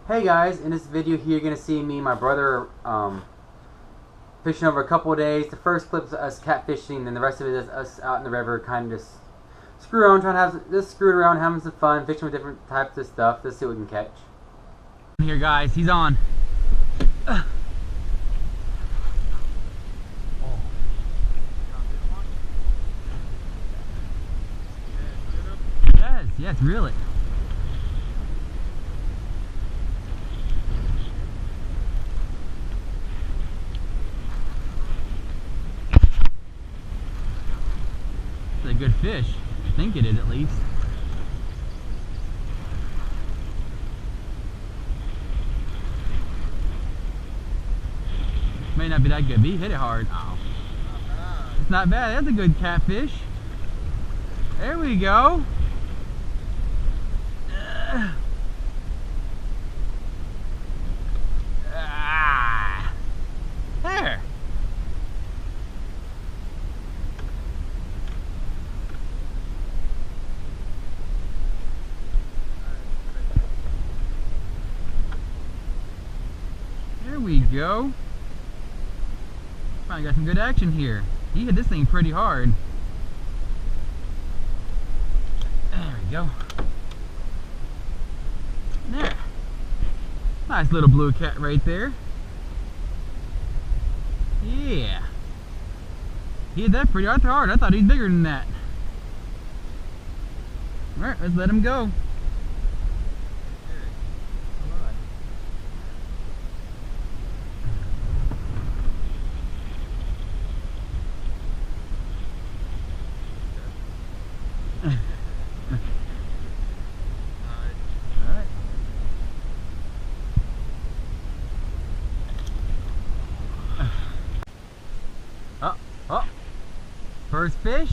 Hey guys, in this video here you're going to see me and my brother fishing over a couple of days. The first clip is us catfishing, and the rest of it is us out in the river kind of just screwing around, having some fun, fishing with different types of stuff. Let's see what we can catch. Here guys, he's on. Yes, really. It's a good fish. I think it is, at least. May not be that good, but he hit it hard. Oh. It's not bad. That's a good catfish. There we go. There. There we go. Finally got some good action here. He hit this thing pretty hard. There we go. There. Nice little blue cat right there. Yeah. He hit that pretty hard. I thought he was bigger than that. Alright, let's let him go. Oh, first fish.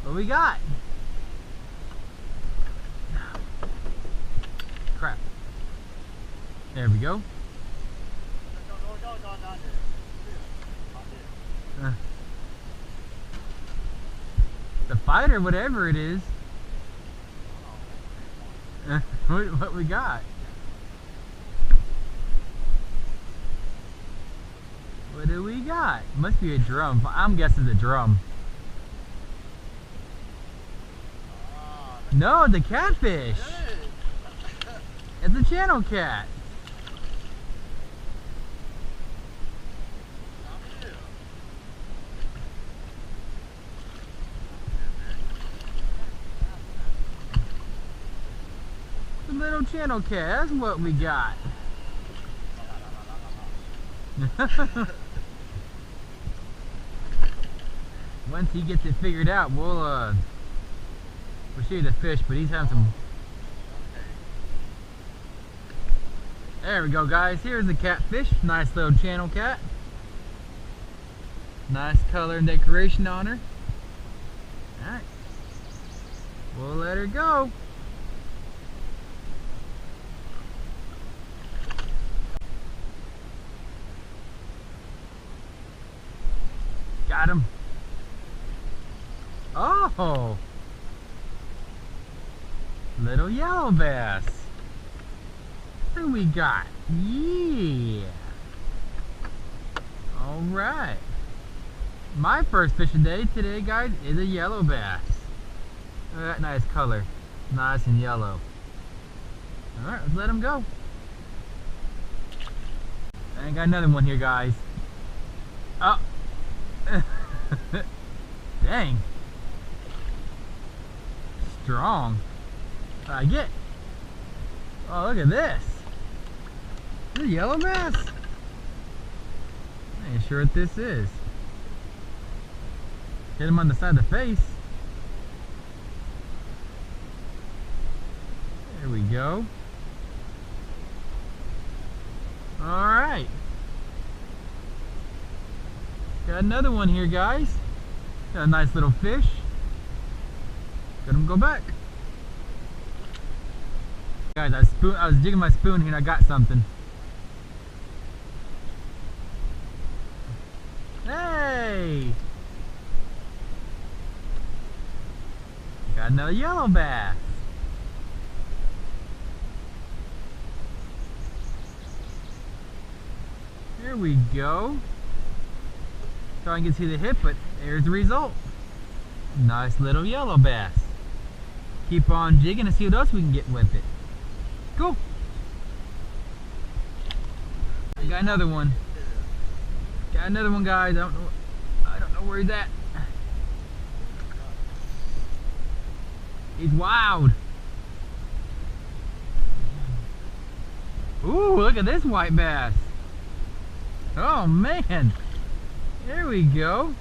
What we got? Crap. There we go. The fighter, whatever it is. What we got? What do we got? Must be a drum. I'm guessing a drum. No, the catfish. It's a channel cat. It's a little channel cat. That's what we got. Once he gets it figured out, we'll show you the fish, but he's having some. There we go, guys. Here's the catfish. Nice little channel cat. Nice color and decoration on her. Alright. We'll let her go. Got him. Oh, little yellow bass. What do we got? Yeah. All right. My first fish of the day today, guys, is a yellow bass. Look at that nice color. Nice and yellow. All right, let's let him go. I got another one here, guys. Oh. Dang. Strong. I get. Oh, look at this. This is a yellow bass. I ain't sure what this is. Hit him on the side of the face. There we go. Alright. Got another one here, guys. Got a nice little fish. Let him go back. Guys, I was digging my spoon here and I got something. Hey! Got another yellow bass. There we go. Try and get to the hip, but there's the result. Nice little yellow bass. Keep on jigging and see what else we can get with it. Cool. I got another one. Got another one, guys. I don't know where he's at. He's wild. Ooh, look at this white bass. Oh man. There we go.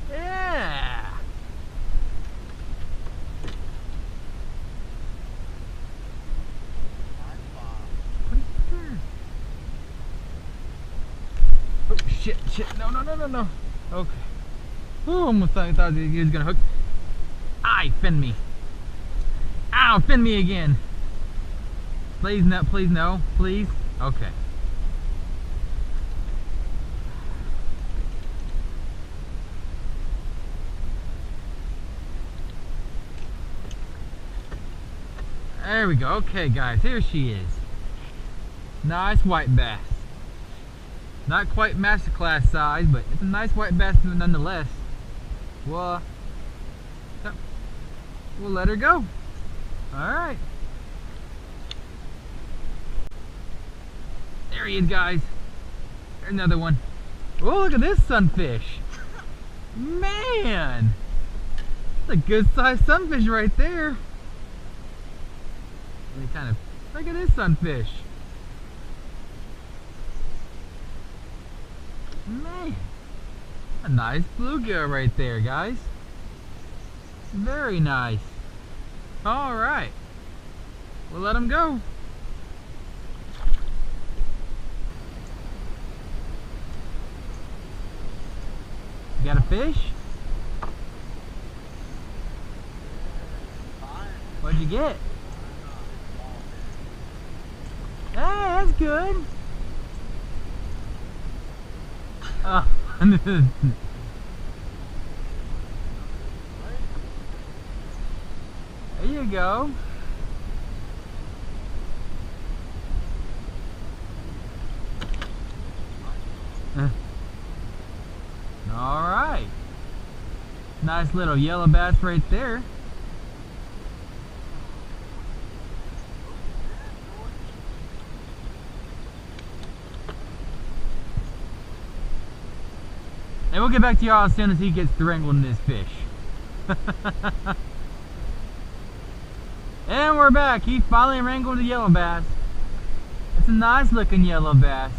Yeah. Oh shit, no. Okay. Ooh, almost thought he was gonna hook. Aye, fin me. Ow, fin me again. Please no, please. Okay. There we go. Okay, guys, here she is. Nice white bass. Not quite masterclass size, but it's a nice white bass nonetheless. We'll let her go. Alright. There he is, guys. There's another one. Oh, look at this sunfish. Man! That's a good sized sunfish right there. Look at this sunfish. Man, a nice bluegill right there, guys. Very nice. Alright, we'll let him go. You got a fish? What'd you get? Hey, that's good. Oh. There you go. Alright. Nice little yellow bass right there. And we'll get back to y'all as soon as he gets through wrangling this fish. And we're back. He finally wrangled the yellow bass. It's a nice looking yellow bass.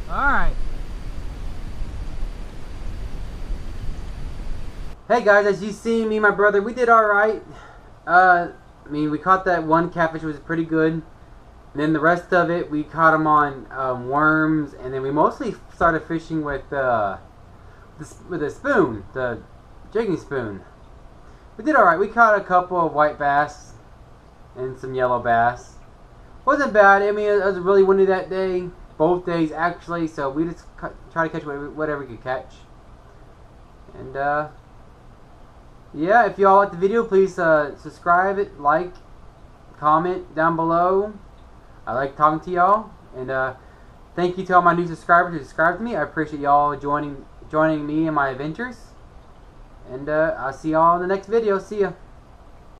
Alright. Hey guys, as you see, me and my brother, we did alright. I mean, we caught that one catfish, was pretty good. And then the rest of it, we caught them on worms. And then we mostly started fishing with a spoon, the jigging spoon. We did alright. We caught a couple of white bass and some yellow bass. Wasn't bad. I mean, it was really windy that day. Both days, actually. So we just try to catch whatever we could catch. And, yeah, if y'all like the video, please subscribe, like, comment down below. I like talking to y'all. And, thank you to all my new subscribers who subscribed to me. I appreciate y'all joining me in my adventures. And I'll see y'all in the next video. See ya.